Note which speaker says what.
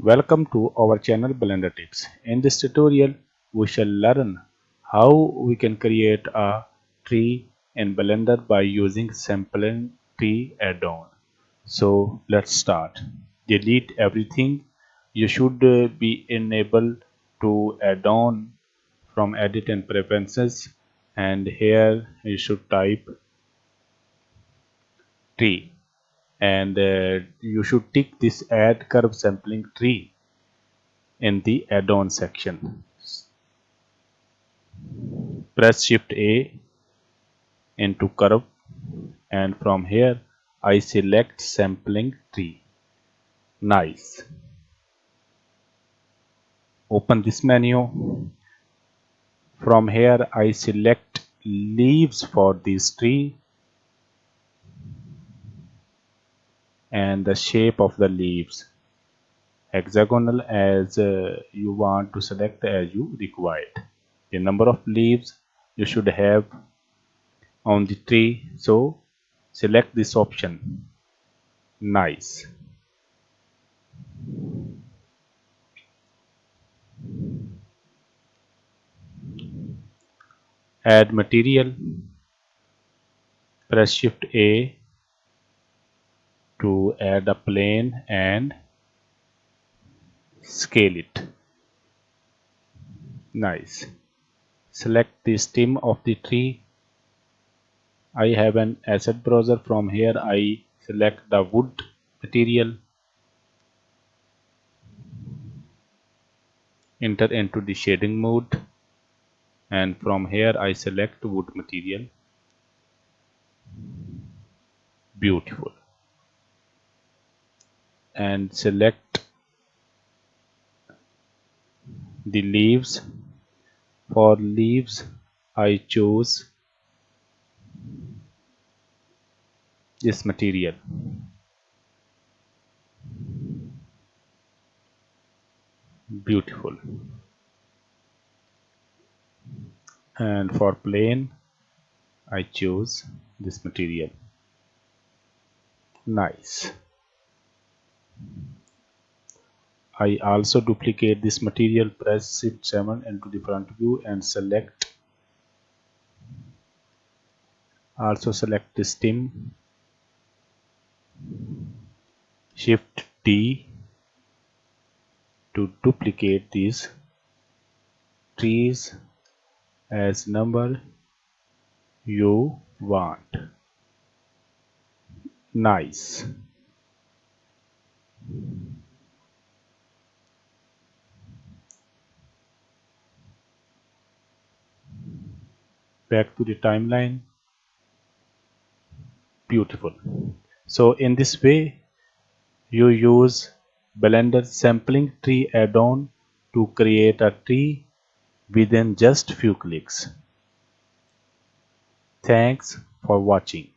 Speaker 1: Welcome to our channel Blender Tips. In this tutorial, we shall learn how we can create a tree in Blender by using Sapling tree add-on. So let's start. Delete everything. You should be enabled to add-on from edit and preferences, and here you should type tree, and you should tick this add curve sampling tree in the add-on section. Press Shift A into curve, and from here I select sampling tree. Nice. Open this menu. From here I select leaves for this tree and the shape of the leaves. Hexagonal, as you want to select as you required. The number of leaves you should have on the tree, so select this option. Nice. Add material. Press Shift A to add a plane and scale it. Nice. Select the stem of the tree. I have an asset browser. From here I select the wood material, enter into the shading mode, and from here I select wood material. Beautiful. And select the leaves. For leaves I choose this material. Beautiful. And for plane I choose this material. Nice. I also duplicate this material. Press Shift 7 into the front view and select. Also select the stem. Shift D to duplicate these trees as number you want. Nice. Back to the timeline. Beautiful. So in this way you use Blender sampling tree add-on to create a tree within just few clicks. Thanks for watching.